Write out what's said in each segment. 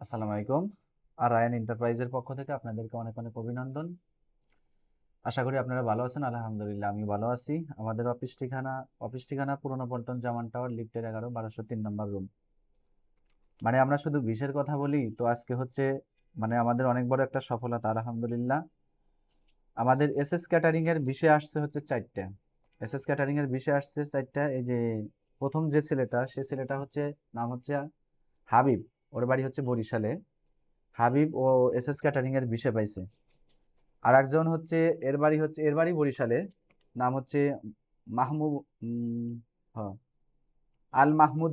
আসসালামু আলাইকুম। আর রায়ান এন্টারপ্রাইজের পক্ষ থেকে আপনাদেরকে অনেক অনেক অভিনন্দন। আশা করি আপনারা ভালো আছেন। আলহামদুলিল্লাহ আমি ভালো আছি। আমাদের অফিস ঠিকানা পুরনো পল্টন জামান টাওয়ার, লিফটের 11 1203 নম্বর রুম। মানে আমরা শুধু বিশের কথা বলি, তো আজকে হচ্ছে মানে আমাদের অনেক বড় একটা সফলতা আলহামদুলিল্লাহ। আমাদের এসএস ক্যাটারিং এর বিষয় আসছে হচ্ছে 4টা। এসএস ক্যাটারিং এর বিষয় আসছে 4টা। এই যে প্রথম যে ছেলেটা, সে ছেলেটা হচ্ছে নাম হচ্ছে হাবিব। ওর বাড়ি হচ্ছে বরিশালে। হাবিব ও এসএস ক্যাটারিং এর বিষয় পাইছে। আর একজন হচ্ছে এর বাড়ি বরিশালে। নাম হচ্ছে মাহমুদ, হ আল মাহমুদ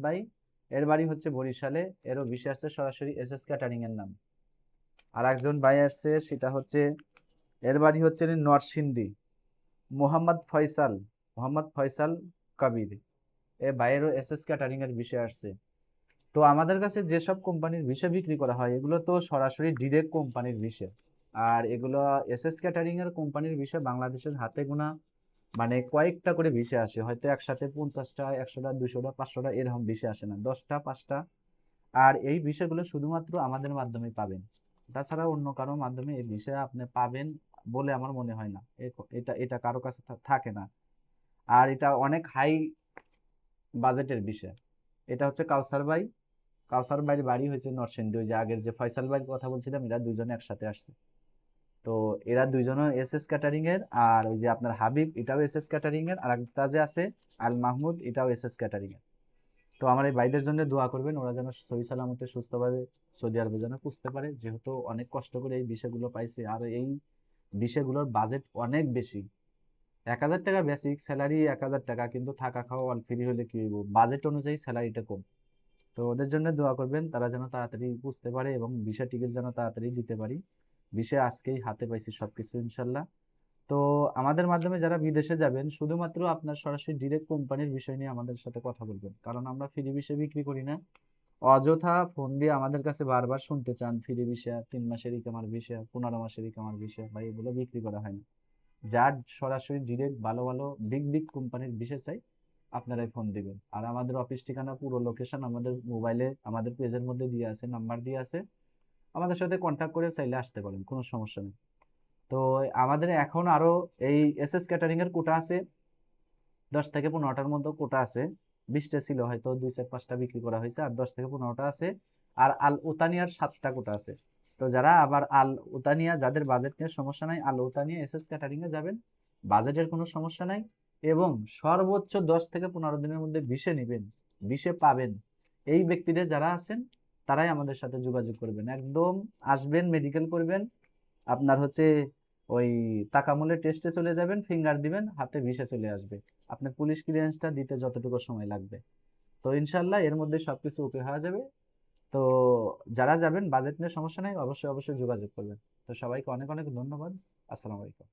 ভাই। এর বাড়ি হচ্ছে বরিশালে। এরও বিষয় আসছে সরাসরি এসএস ক্যাটারিং এর নাম। আর একজন ভাই আসছে, সেটা হচ্ছে এর বাড়ি হচ্ছে নরসিংদী। মোহাম্মদ ফয়সাল কবির। এ ভাইয়েরও এসএস ক্যাটারিং এর বিষয় আসছে। তো আমাদের কাছে যেসব কোম্পানির বিষয় বিক্রি করা হয়, এগুলো তো সরাসরি ডিরেক্ট কোম্পানির বিষয়। আর এগুলো এসএস ক্যাটারিং এর কোম্পানির বিষয় বাংলাদেশের হাতে গোনা মানে কয়েকটা করে বিষয় আসে, হয়তো একসাথে 50টা 100টা 200টা 500টা এরকম বিষয় আসে না, 10টা 5টা। আর এই বিষয়গুলো শুধুমাত্র আমাদের মাধ্যমে পাবেন। তাছাড়া অন্য কারো মাধ্যমে এই বিষয় আপনি পাবেন বলে আমার মনে হয় না। এটা এটা কারো কাছে থাকে না। আর এটা অনেক হাই বাজেটের বিষয়। এটা হচ্ছে কাউসার ভাইয়ের বাড়ি হয়েছে নরসিংদী। ওই যে আগের যে ফয়সাল ভাইয়ের কথা বলছিলাম, এরা দুইজনে একসাথে আসছে। তো এরা দুইজনও এসএস ক্যাটারিং এর। আর ওই যে আপনার হাবিব, এটাও এসএস ক্যাটারিং এর। আর একটা যে আছে আল মাহমুদ, এটাও এসএস ক্যাটারিং এর। তো আমার এই ভাইদের জন্য দোয়া করবেন, ওরা যেন সহি সালামতে সুস্থভাবে সৌদি আরবে যেন পুষতে পারে, যেহেতু অনেক কষ্ট করে এই বিষয়গুলো পাইছে। আর এই বিষয়গুলোর বাজেট অনেক বেশি। 1000 টাকা বেসিক স্যালারি, 1000 টাকা, কিন্তু থাকা খাওয়া অল ফ্রি হলে কি হইব, বাজেট অনুযায়ী স্যালারিটা কম। তো ওদের জন্য দোয়া করবেন, তারা যেন তাড়াতাড়ি বুঝতে পারে এবং ভিসা টিকিট যেন তাড়াতাড়ি দিতে পারি। ভিসা আজকেই হাতে পাইছি সবকিছু ইনশাল্লাহ। তো আমাদের মাধ্যমে যারা বিদেশে যাবেন, শুধুমাত্র আপনার সরাসরি ডিরেক্ট কোম্পানির বিষয় নিয়ে আমাদের সাথে কথা বলবেন, কারণ আমরা ফ্রি ভিসা বিক্রি করি না। অযথা ফোন দিয়ে আমাদের কাছে বারবার শুনতে চান ফ্রি ভিসা, 3 মাসের ইকামার ভিসা, 15 মাসের ইকামার ভিসা, ভাই এগুলো বিক্রি করা হয় না। যার সরাসরি ডিরেক্ট ভালো ভালো বিগ বিগ কোম্পানির বিষয় চাই, আপনারাই ফোন দিবেন। আর আমাদের অফিস ঠিকানা পুরো লোকেশন আমাদের মোবাইলে আমাদের পেজের মধ্যে দিয়ে আছে, নাম্বার দিয়ে আছে। আমাদের সাথে কন্ট্যাক্ট করে চাইলে আসতে পারেন, কোনো সমস্যা নেই। তো আমাদের এখন আরো এই এসএস ক্যাটারিং এর কোটা আছে, 10 থেকে 15টার মতো কোটা আছে। 20টা ছিল, হয়তো 2 4 5টা বিক্রি করা হয়েছে, আর 10 থেকে 15টা আছে। আর আল উতানিয়ার 7টা কোটা আছে। তো যারা আবার আল উতানিয়া, যাদের বাজেট নিয়ে সমস্যা নাই, আল উতানিয়া এসএস ক্যাটারিং এ যাবেন, বাজেটের কোনো সমস্যা নাই। এবং সর্বোচ্চ 10 থেকে 15 দিনের মধ্যে ভিসা নিবেন, ভিসা পাবেন। এই ব্যক্তিরা যারা আছেন, তারাই আমাদের সাথে যোগাযোগ করবেন। একদম আসবেন, মেডিকেল করবেন, আপনার হচ্ছে ওই তাকামুলের টেস্টে চলে যাবেন, ফিঙ্গার দিবেন, হাতে ভিসা চলে আসবে। আপনার পুলিশ ক্লিয়ারেন্সটা দিতে যতটুকু সময় লাগবে। তো ইনশাল্লাহ এর মধ্যে সবকিছু ওকে হয়ে যাবে। তো যারা যাবেন, বাজেট নিয়ে সমস্যা নেই, অবশ্যই অবশ্যই যোগাযোগ করবেন। তো সবাইকে অনেক অনেক ধন্যবাদ। আসসালামু আলাইকুম।